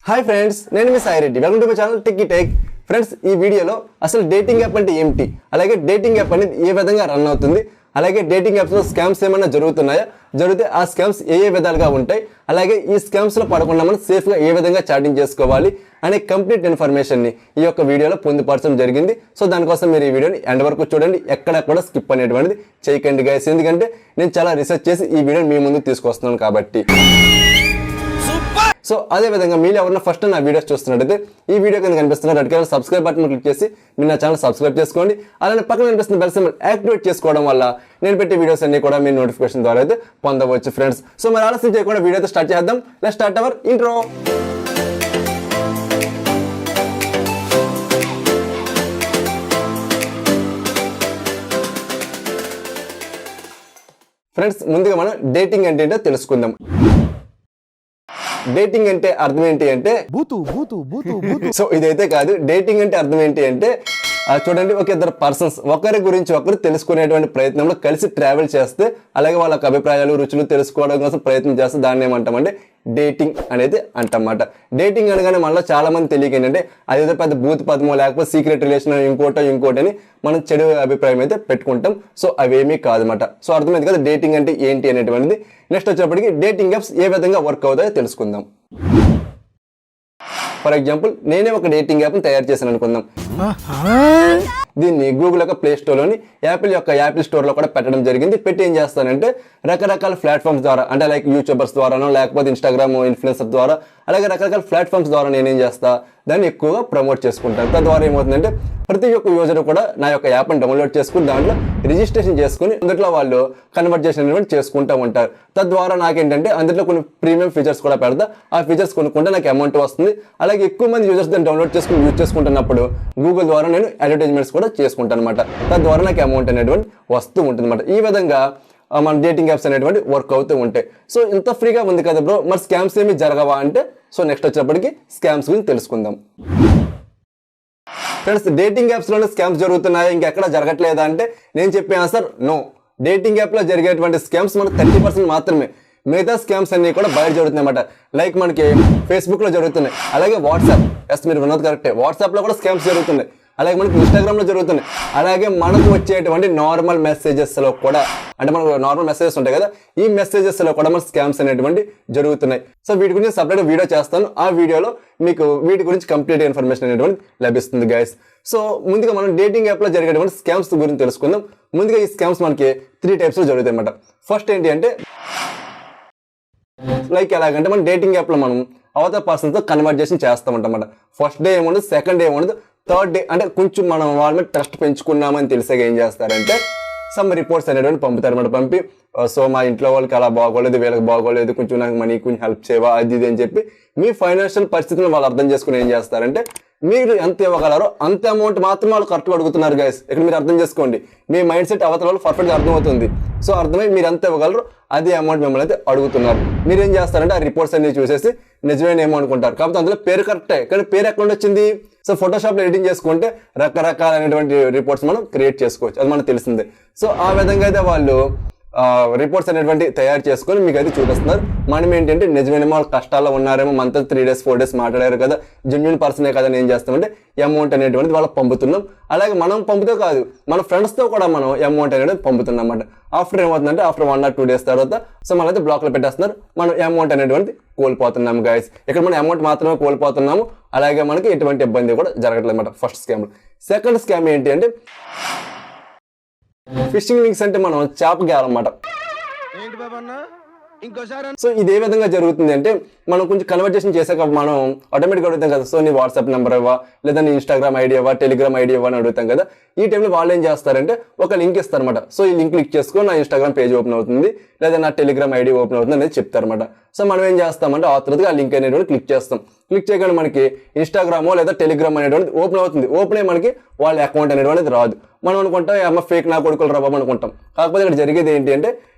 Hi friends, నేను మీ Sai Reddy. Welcome to my channel టిక్కీటెక్. ఫ్రెండ్స్, ఈ వీడియోలో అసలు డేటింగ్ యాప్ అంటే ఏమిటి, అలాగే డేటింగ్ యాప్ అనేది ఏ విధంగా రన్ అవుతుంది, అలాగే డేటింగ్ యాప్స్లో స్కామ్స్ ఏమైనా జరుగుతున్నాయా, జరిగితే ఆ స్కామ్స్ ఏ విధాలుగా ఉంటాయి, అలాగే ఈ స్కామ్స్లో పడకుండా మనం సేఫ్గా ఏ విధంగా చాటింగ్ చేసుకోవాలి అనే కంప్లీట్ ఇన్ఫర్మేషన్ని ఈ యొక్క వీడియోలో పొందుపరచడం జరిగింది. సో దానికోసం మీరు ఈ వీడియోని ఎండ్ వరకు చూడండి, ఎక్కడ కూడా స్కిప్ అనేటువంటిది చేయకండి గైస్. ఎందుకంటే నేను చాలా రీసెర్చ్ చేసి ఈ వీడియోని మీ ముందుకు తీసుకొస్తున్నాను కాబట్టి. సో అదే విధంగా మీరు ఎవరైనా ఫస్ట్ నా వీడియోస్ చూస్తున్నట్టయితే ఈ వీడియో కింద కనిపిస్తున్న red colour subscribe button click చేసి మీరు నా ఛానల్ సబ్స్క్రైబ్ చేసుకోండి. అలానే పక్కన కనిపిస్తున్న బెల్ సింబల్ యాక్టివేట్ చేసుకోవడం వల్ల నేను పెట్టే వీడియోస్ అన్ని కూడా మీ నోటిఫికేషన్ ద్వారా అయితే పొందవచ్చు ఫ్రెండ్స్. సో మరి ఆలస్యం చేయకుండా వీడియోతో స్టార్ట్ చేద్దాం. Let's start our intro. Friends, ముందుగా మనం డేటింగ్ అంటే ఏంటో తెలుసుకుందాం. డేటింగ్ అంటే అర్థం ఏంటి అంటే సో ఇదైతే కాదు. డేటింగ్ అంటే అర్థం ఏంటి అంటే చూడండి, ఒక ఇద్దరు పర్సన్స్ ఒకరి గురించి ఒకరు తెలుసుకునేటువంటి ప్రయత్నంలో కలిసి ట్రావెల్ చేస్తే, అలాగే వాళ్ళ అభిప్రాయాలు రుచులు తెలుసుకోవడం కోసం ప్రయత్నం చేస్తే దాన్ని ఏమంటామంటే డేటింగ్ అనేది అంటమాట. డేటింగ్ అనగానే మనలో చాలా మంది తెలియక ఏంటంటే అదేదో పెద్ద భూత పదమో లేకపోతే సీక్రెట్ రిలేషన్ ఇంకోటి అని మనం చెడు అభిప్రాయం అయితే పెట్టుకుంటాం. సో అవేమీ కాదన్నమాట. సో అర్థమైంది కదా డేటింగ్ అంటే ఏంటి అనేటువంటిది. నెక్స్ట్ వచ్చేప్పటికి డేటింగ్ యాప్స్ ఏ విధంగా వర్క్ అవుతాయో తెలుసుకుందాం. ఫర్ ఎగ్జాంపుల్, నేనే ఒక డేటింగ్ యాప్ని తయారు చేశాను అనుకుందాం. దీన్ని గూగుల్ యొక్క ప్లే స్టోర్లోని యాపిల్ స్టోర్లో కూడా పెట్టడం జరిగింది. పెట్టి ఏం చేస్తానంటే రకరకాల ప్లాట్ఫామ్స్ ద్వారా, అంటే లైక్ యూట్యూబర్స్ ద్వారానో లేకపోతే ఇన్స్టాగ్రామ్ ఇన్ఫ్లుయెన్సర్ ద్వారా, అలాగే రకరకాల ప్లాట్ఫామ్స్ ద్వారా నేనేం చేస్తా దాన్ని ఎక్కువగా ప్రమోట్ చేసుకుంటాను. తద్వారా ఏమవుతుందంటే ప్రతి ఒక్క యూజర్ కూడా నా యొక్క యాప్ని డౌన్లోడ్ చేసుకుని దాంట్లో రిజిస్ట్రేషన్ చేసుకుని అందులో వాళ్ళు కన్వర్జేషన్ చేసుకుంటూ ఉంటారు. తద్వారా నాకేంటంటే అందులో కొన్ని ప్రీమియం ఫీచర్స్ కూడా పెడతా. ఆ ఫీచర్స్ కొనుక్కుంటే నాకు అమౌంట్ వస్తుంది. అలాగే ఎక్కువ మంది యూజర్స్ దాన్ని డౌన్లోడ్ చేసుకుని యూజ్ చేసుకుంటున్నప్పుడు గూగుల్ ద్వారా నేను అడ్వర్టైజ్మెంట్స్ కూడా చేసుకుంటాను అనమాట. తద్వారా నాకు అమౌంట్ అనేటువంటి వస్తూ ఉంటుంది అనమాట. ఈ విధంగా మన డేటింగ్ యాప్స్ అనేటువంటి వర్క్ అవుతూ ఉంటాయి. సో ఇంత ఫ్రీగా ఉంది కదా బ్రో, మరి స్కామ్స్ ఏమి జరగవా అంటే, సో నెక్స్ట్ వచ్చేప్పటికి స్కామ్స్ గురించి తెలుసుకుందాం. ఫ్రెండ్స్, డేటింగ్ యాప్స్లోనే స్కామ్స్ జరుగుతున్నాయి, ఇంకెక్కడ జరగట్లేదా అంటే నేను చెప్పే ఆన్సర్ నో. డేటింగ్ యాప్లో జరిగేటువంటి స్కామ్స్ మనకు 30% మాత్రమే. మిగతా స్కామ్స్ అన్ని కూడా బయట జరుగుతున్నాయి అన్నమాట. లైక్ మనకి ఫేస్బుక్లో జరుగుతున్నాయి, అలాగే వాట్సాప్, మీరు విన్నది కరెక్టే, వాట్సాప్లో కూడా స్కామ్స్ జరుగుతున్నాయి, అలాగే మనకి ఇన్స్టాగ్రామ్లో జరుగుతున్నాయి, అలాగే మనకు వచ్చేటువంటి నార్మల్ మెసేజెస్లో కూడా, అంటే మనకు నార్మల్ మెసేజెస్ ఉంటాయి కదా, ఈ మెసేజెస్లో కూడా మన స్కామ్స్ అనేటువంటి జరుగుతున్నాయి. సో వీటి గురించి సపరేట్ వీడియో చేస్తాను. ఆ వీడియోలో మీకు వీటి గురించి కంప్లీట్ ఇన్ఫర్మేషన్ అనేటువంటి లభిస్తుంది గైస్. సో ముందుగా మనం డేటింగ్ యాప్లో జరిగేటువంటి స్కామ్స్ గురించి తెలుసుకుందాం. ముందుగా ఈ స్కామ్స్ మనకి 3 టైప్స్లో జరుగుతాయి అన్నమాట. ఫస్ట్ ఏంటి అంటే లైక్ ఎలాగంటే మన డేటింగ్ యాప్లో మనం అవతల పర్సన్తో కన్వర్జేషన్ చేస్తామంటమాట. ఫస్ట్ డే ఏముండదు, సెకండ్ డే ఏముండదు, థర్డ్ డే అంటే కొంచెం మనం వాళ్ళ మీద ట్రస్ట్ పెంచుకున్నామని తెలిసాక ఏం చేస్తారంటే సమ్ రిపోర్ట్స్ అనేటువంటి పంపుతారన్నమాట. పంపి సో మా ఇంట్లో వాళ్ళకి అలా బాగోలేదు, వీళ్ళకి బాగోలేదు, కొంచెం నాకు మనీ కొంచెం హెల్ప్ చేయవా, అది ఇది అని చెప్పి మీ ఫైనాన్షియల్ పరిస్థితులను వాళ్ళు అర్థం చేసుకుని ఏం చేస్తారంటే మీరు ఎంత ఇవ్వగలరో అంత అమౌంట్ మాత్రం వాళ్ళు కరెక్ట్గా అడుగుతున్నారు గైస్. ఇక్కడ మీరు అర్థం చేసుకోండి, మీ మైండ్ సెట్ అవతల వాళ్ళు పర్ఫెక్ట్గా అర్థమవుతుంది. సో అర్థమై మీరు ఎంత ఇవ్వగలరో అదే అమౌంట్ మిమ్మల్ని అయితే అడుగుతున్నారు. మీరు ఏం చేస్తారంటే ఆ రిపోర్ట్స్ అన్ని చూసేసి నిజమైన ఏమో అనుకుంటారు. కాకపోతే అందులో పేరు కరెక్టే, కానీ పేరు ఎక్కడ వచ్చింది? సో ఫోటోషాప్లో ఎడిటింగ్ చేసుకుంటే రకరకాలైనటువంటి రిపోర్ట్స్ మనం క్రియేట్ చేసుకోవచ్చు, అది మనకు తెలిసిందే. సో ఆ విధంగా అయితే వాళ్ళు రిపోర్ట్స్ అనేటువంటి తయారు చేసుకొని మీకు అయితే చూపిస్తున్నారు. మనం ఏంటంటే నిజమైన వాళ్ళు కష్టాల్లో ఉన్నారేమో, మనతో 3 days 4 days మాట్లాడారు కదా, జెన్యూన్ పర్సనే కదా, ఏం చేస్తామంటే అమౌంట్ అనేటువంటిది వాళ్ళకి పంపుతున్నాం. అలాగే మనం పంపుతో కాదు, మన ఫ్రెండ్స్తో కూడా మనం అమౌంట్ అనేది పంపుతున్నాం అన్నమాట. ఆఫ్టర్ ఏమవుతుందంటే ఆఫ్టర్ 1 or 2 days తర్వాత సో మనైతే బ్లాక్లో పెట్టేస్తున్నారు, మనం అమౌంట్ అనేటువంటి కోల్పోతున్నాము గైస్. ఇక్కడ మనం అమౌంట్ మాత్రమే కోల్పోతున్నాము, అలాగే మనకి ఎటువంటి ఇబ్బంది కూడా జరగట్లేదు అన్నమాట. First scam. సెకండ్ స్కామ్ ఏంటి అంటే ఫిషింగ్ లింక్స్, అంటే మనం చేపకేయాలన్నమాట. సో ఇది ఏ విధంగా జరుగుతుంది అంటే మనం కొంచెం కన్వర్జేషన్ చేశాక మనం ఆటోమేటిక్గా అడుగుతాం కదా, సో నీ వాట్సాప్ నెంబర్ ఇవ్వా, లేదా నీ ఇన్స్టాగ్రామ్ ఐడి ఇవ్వా, టెలిగ్రామ్ ఐడి ఇవ్వా అని అడుగుతాం కదా. ఈ టైంలో వాళ్ళు ఏం చేస్తారంటే ఒక లింక్ ఇస్తారనమాట. సో ఈ లింక్ క్లిక్ చేసుకొని నా ఇన్స్టాగ్రామ్ పేజ్ ఓపెన్ అవుతుంది, లేదా నా టెలిగ్రామ్ ఐడి ఓపెన్ అవుతుంది అనేది చెప్తారనమాట. సో మనం ఏం చేస్తామంటే ఆతృతగా ఆ లింక్ అనేటువంటి క్లిక్ చేస్తాం. క్లిక్ చేయగానే మనకి ఇన్స్టాగ్రామో లేదా టెలిగ్రామ్ అనేటువంటిది ఓపెన్ అవుతుంది. ఓపెన్ అయ్యి మనకి వాళ్ళ అకౌంట్ అనేటువంటిది రాదు. మనం అనుకుంటాం అమ్మ ఫేక్ నా కొడుకులు రాబా అనుకుంటాం. కాకపోతే ఇక్కడ జరిగేది ఏంటి అంటే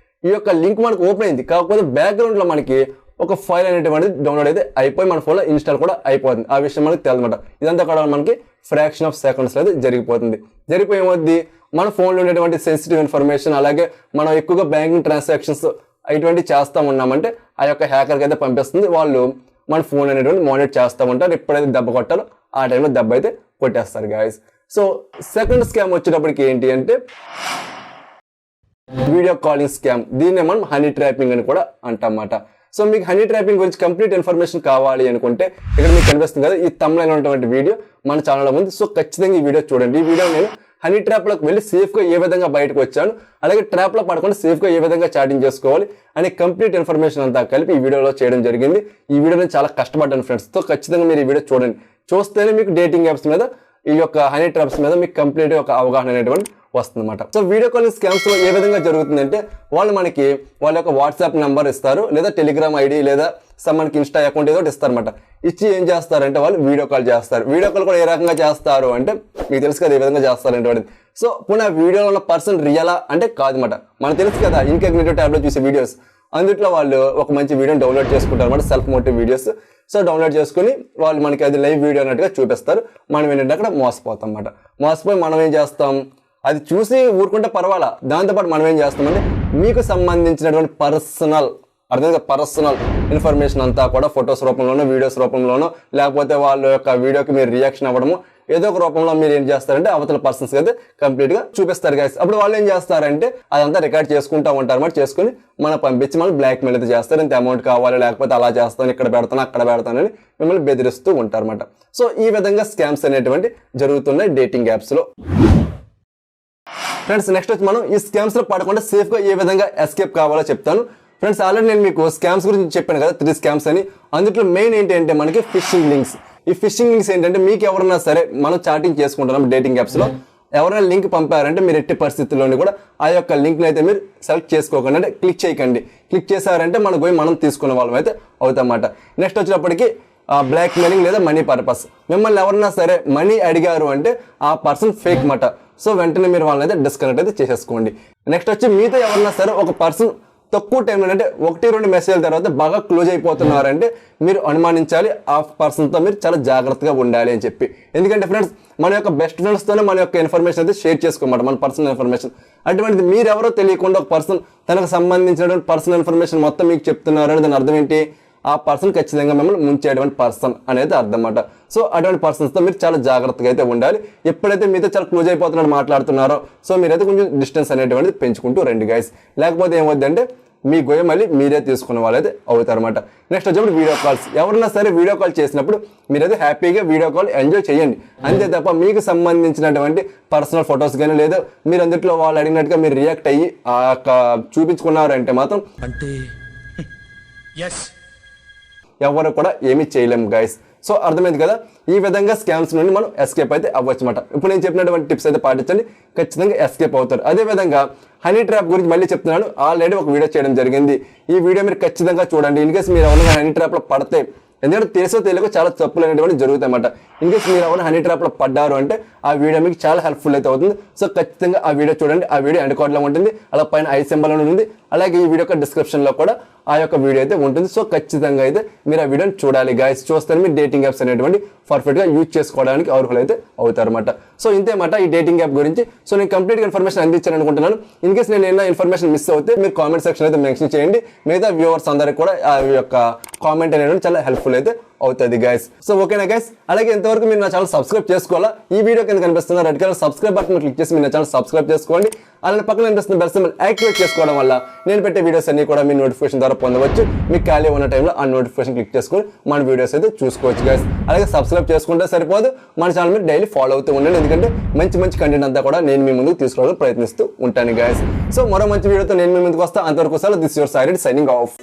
ఈ యొక్క లింక్ మనకు ఓపెన్ అయింది, కాకపోతే బ్యాక్గ్రౌండ్లో మనకి ఒక ఫైల్ అనేటువంటిది డౌన్లోడ్ అయితే అయిపోయి మన ఫోన్లో ఇన్స్టాల్ కూడా అయిపోతుంది. ఆ విషయం మనకి తెలియదన్నమాట. ఇదంతా కూడా మనకి ఫ్రాక్షన్ ఆఫ్ సెకండ్స్ అయితే జరిగిపోతుంది. జరిగిపోయి ఏమవుద్ది, మన ఫోన్లో ఉండేటువంటి సెన్సిటివ్ ఇన్ఫర్మేషన్, అలాగే మనం ఎక్కువగా బ్యాంకింగ్ ట్రాన్సాక్షన్స్ ఇటువంటి చేస్తూ ఉన్నామంటే ఆ యొక్క హ్యాకర్కి అయితే పంపిస్తుంది. వాళ్ళు మన ఫోన్ అనేటువంటి మానిటర్ చేస్తూ ఉంటారు. ఎప్పుడైతే దెబ్బ కొట్టాలో ఆ టైంలో దెబ్బ అయితే కొట్టేస్తారు గాయస్. సో సెకండ్ స్కామ్ వచ్చేటప్పటికి ఏంటి అంటే వీడియో కాలింగ్ స్కామ్. దీన్నే మనం హనీ ట్రాపింగ్ అని కూడా అంటామన్నమాట. సో మీకు హనీ ట్రాపింగ్ గురించి కంప్లీట్ ఇన్ఫర్మేషన్ కావాలి అనుకుంటే ఇక్కడ మీకు కనిపిస్తుంది కదా ఈ థంబ్నైల్ ఉన్నటువంటి వీడియో మన ఛానల్లో ఉంది. సో ఖచ్చితంగా ఈ వీడియో చూడండి. ఈ వీడియో నేను హనీ ట్రాప్లోకి వెళ్ళి సేఫ్గా ఏ విధంగా బయటకు వచ్చాను, అలాగే ట్రాప్లో పడకుండా సేఫ్గా ఏ విధంగా చాటింగ్ చేసుకోవాలి అనే కంప్లీట్ ఇన్ఫర్మేషన్ అంతా కలిపి ఈ వీడియోలో చేయడం జరిగింది. ఈ వీడియో నేను చాలా కష్టపడ్డాను ఫ్రెండ్స్. సో ఖచ్చితంగా మీరు ఈ వీడియో చూడండి. చూస్తేనే మీకు డేటింగ్ యాప్స్ మీద ఈ యొక్క హనీ ట్రాప్స్ మీద మీకు కంప్లీట్ ఒక అవగాహన అనేటువంటి వస్తుందన్నమాట. సో వీడియో కాలింగ్ స్కామ్స్ లో ఏ విధంగా జరుగుతుందంటే వాళ్ళు మనకి వాళ్ళ యొక్క వాట్సాప్ నెంబర్ ఇస్తారు, లేదా టెలిగ్రామ్ ఐడి, లేదా మనకి ఇన్స్టా అకౌంట్ ఏదో ఇస్తారన్నమాట. ఇచ్చి ఏం చేస్తారంటే వాళ్ళు వీడియో కాల్ చేస్తారు. వీడియో కాల్ కూడా ఏ రకంగా చేస్తారు అంటే మీకు తెలుసు కదా ఏ విధంగా చేస్తారంటే. సో పునః వీడియోలో ఉన్న పర్సన్ రియలా అంటే కాదన్నమాట. మనకు తెలుసు కదా ఇన్కాగ్నిటో ట్యాబ్లో చూసే వీడియోస్, అందుట్లో వాళ్ళు ఒక మంచి వీడియోని డౌన్లోడ్ చేసుకుంటారు అనమాట, self motive videos. So download చేసుకుని వాళ్ళు మనకి అది లైవ్ వీడియో అన్నట్టుగా చూపిస్తారు. మనం ఏంటంటే అక్కడ మోసపోతాం అన్నమాట. మోసపోయి మనం ఏం చేస్తాం, అది చూసి ఊరుకుంటే పర్వాలా, దాంతోపాటు మనం ఏం చేస్తామంటే మీకు సంబంధించినటువంటి పర్సనల్ ఇన్ఫర్మేషన్ అంతా కూడా ఫొటోస్ రూపంలోనో వీడియోస్ రూపంలోనో లేకపోతే వాళ్ళ యొక్క వీడియోకి మీరు రియాక్షన్ అవ్వడము ఏదో ఒక రూపంలో మీరు ఏం చేస్తారంటే అవతల పర్సన్స్ అయితే కంప్లీట్ గా చూపిస్తారు గైస్. అప్పుడు వాళ్ళు ఏం చేస్తారంటే అదంతా రికార్డ్ చేసుకుంటూ ఉంటారు అన్నమాట. చేసుకుని మనం పంపించి మనం బ్లాక్ మెయిల్ అయితే చేస్తారు. ఇంత అమౌంట్ కావాలి, లేకపోతే అలా చేస్తాను, ఇక్కడ పెడతాను, అక్కడ పెడతానని మిమ్మల్ని బెదిరిస్తూ ఉంటారు అన్నమాట. సో ఈ విధంగా స్కామ్స్ అనేటువంటి జరుగుతున్నాయి డేటింగ్ యాప్స్ లో. ఫ్రెండ్స్ నెక్స్ట్ వచ్చి మనం ఈ స్కామ్స్ లో పడకుండా సేఫ్ గా ఏ విధంగా ఎస్కేప్ కావాలో చెప్తాను. ఫ్రెండ్స్ ఆల్రెడీ నేను మీకు స్కామ్స్ గురించి చెప్పాను కదా 3 స్కామ్స్ అని. అందులో మెయిన్ ఏంటంటే మనకి ఫిషింగ్ లింక్స్. ఈ ఫిషింగ్ లింక్స్ ఏంటంటే మీకు ఎవరన్నా సరే మనం చాటింగ్ చేసుకుంటున్నాం డేటింగ్ యాప్స్ లో, ఎవరైనా లింక్ పంపారంటే మీరు ఎట్టి పరిస్థితుల్లోని కూడా ఆ యొక్క లింక్ని అయితే మీరు సెలెక్ట్ చేసుకోకండి, అంటే క్లిక్ చేయకండి. క్లిక్ చేశారంటే మనకు పోయి మనం తీసుకున్న వాళ్ళం అయితే అవుతామన్నమాట. నెక్స్ట్ వచ్చేటప్పటికి బ్లాక్ మెయిలింగ్ లేదా మనీ పర్పస్. మిమ్మల్ని ఎవరన్నా సరే మనీ అడిగారు అంటే ఆ పర్సన్ ఫేక్ మాట. సో వెంటనే మీరు వాళ్ళని అయితే డిస్కనెక్ట్ అయితే చేసేసుకోండి. నెక్స్ట్ వచ్చి మీతో ఎవరన్నా సరే ఒక పర్సన్ తక్కువ టైంలో అంటే 1-2 మెసేజ్ల తర్వాత బాగా క్లోజ్ అయిపోతున్నారంటే మీరు అనుమానించాలి, ఆ పర్సన్తో మీరు చాలా జాగ్రత్తగా ఉండాలి అని చెప్పి. ఎందుకంటే ఫ్రెండ్స్ మన యొక్క బెస్ట్ ఫ్రెండ్స్తోనే మన యొక్క ఇన్ఫర్మేషన్ అయితే షేర్ చేసుకోమాట, మన పర్సనల్ ఇన్ఫర్మేషన్. అటువంటిది మీరెవరో తెలియకుండా ఒక పర్సన్ తనకు సంబంధించినటువంటి పర్సనల్ ఇన్ఫర్మేషన్ మొత్తం మీకు చెప్తున్నారు అంటే దాని అర్థం ఏంటి, ఆ పర్సన్ ఖచ్చితంగా మిమ్మల్ని ముంచేటువంటి పర్సన్ అనేది అర్థం అన్నమాట. సో అటువంటి పర్సన్స్తో మీరు చాలా జాగ్రత్తగా అయితే ఉండాలి. ఎప్పుడైతే మీతో చాలా క్లోజ్ అయిపోతున్నాడు మాట్లాడుతున్నారో సో మీరైతే కొంచెం డిస్టెన్స్ అనేటువంటిది పెంచుకుంటూ రండి గైస్. లేకపోతే ఏమవుతుందంటే మీ గొయ్య మళ్ళీ మీరే తీసుకున్న వాళ్ళైతే అవుతారన్నమాట. నెక్స్ట్ వచ్చేప్పుడు వీడియో కాల్స్. ఎవరన్నా సరే వీడియో కాల్ చేసినప్పుడు మీరైతే హ్యాపీగా వీడియో కాల్ ఎంజాయ్ చేయండి, అంతే తప్ప మీకు సంబంధించినటువంటి పర్సనల్ ఫొటోస్ కానీ లేదా మీరు అందుట్లో వాళ్ళు అడిగినట్టుగా మీరు రియాక్ట్ అయ్యి చూపించుకున్నారంటే మాత్రం అంటే ఎవరు కూడా ఏమీ చేయలేము గైస్. సో అర్థమైంది కదా, ఈ విధంగా స్కామ్స్ నుండి మనం ఎస్కేప్ అయితే అవ్వచ్చు అనమాట. ఇప్పుడు నేను చెప్పినటువంటి టిప్స్ అయితే పాటించండి, ఖచ్చితంగా ఎస్కేప్ అవుతారు. అదేవిధంగా హనీ ట్రాప్ గురించి మళ్ళీ చెప్తున్నాను, ఆల్రెడీ ఒక వీడియో చేయడం జరిగింది. ఈ వీడియో మీరు ఖచ్చితంగా చూడండి. ఇన్ కేసు మీరు ఎవరైనా హనీ ట్రాప్లో పడితే, ఎందుకంటే తెలుసో తెలియక చాలా తప్పులు అనేటువంటి జరుగుతాయి అన్నమాట. ఇన్కేస్ మీరు ఎవరైనా హనీ ట్రాప్లో పడ్డారు అంటే ఆ వీడియో మీకు చాలా హెల్ప్ఫుల్ అయితే అవుతుంది. సో ఖచ్చితంగా ఆ వీడియో చూడండి. ఆ వీడియో EndCardలో ఉంటుంది, అలా పైన ఐ సింబల్ ఉంటుంది, అలాగే ఈ వీడియో యొక్క డిస్క్రిప్షన్లో కూడా ఆ యొక్క వీడియో అయితే ఉంటుంది. సో ఖచ్చితంగా అయితే మీరు ఆ వీడియోని చూడాలి గైస్. చూస్తే మీరు డేటింగ్ యాప్స్ అనేటువంటి పర్ఫెక్ట్గా యూజ్ చేసుకోవడానికి అర్హులైతే అవుతారన్నమాట. సో ఇంతేమాట ఈ డేటింగ్ యాప్ గురించి. సో నేను కంప్లీట్గా ఇన్ఫర్మేషన్ అందించాను అనుకుంటున్నాను. ఇన్కేస్ నేను ఏమైనా ఇన్ఫర్మేషన్ మిస్ అవుతే మీరు కామెంట్ సెక్షన్ అయితే మెన్షన్ చేయండి. మిగతా వ్యూవర్స్ అందరికి కూడా ఆ యొక్క కామెంట్ అనేది చాలా హెల్ప్ఫుల్ అయితే అవుతుంది గైస్. సో ఓకేనా గైస్, అలాగే ఇంతవరకు మీరు నా ఛానల్ సబ్స్క్రైబ్ చేసుకోవాలా. ఈ వీడియో కింద కనిపిస్తున్న red colour subscribe button click చేసి మీరు నా ఛానల్ సబ్స్క్రైబ్ చేసుకోండి. అలానే పక్కన కనిపిస్తున్న బెల్ సింబల్ యాక్టివేట్ చేసుకోవడం వల్ల నేను పెట్టే వీడియోస్ అన్ని కూడా మీ నోటిఫికేషన్ ద్వారా పొందవచ్చు. మీకు ఖాళీ ఉన్న టైంలో ఆ నోటిఫికేషన్ క్లిక్ చేసుకొని మన వీడియోస్ అయితే చూసుకోవచ్చు గైస్. అలాగే సబ్స్క్రైబ్ చేసుకుంటే సరిపోదు, మన ఛానల్ మీరు డైలీ ఫాలో అవుతూ ఉండండి. ఎందుకంటే మంచి మంచి కంటెంట్ అంతా కూడా నేను మీ ముందుకు తీసుకోవడానికి ప్రయత్నిస్తూ ఉంటాను గైస్. సో మరో మంచి వీడియోతో నేను మీ ముందుకు వస్తాను. అంతవరకు this your side signing off.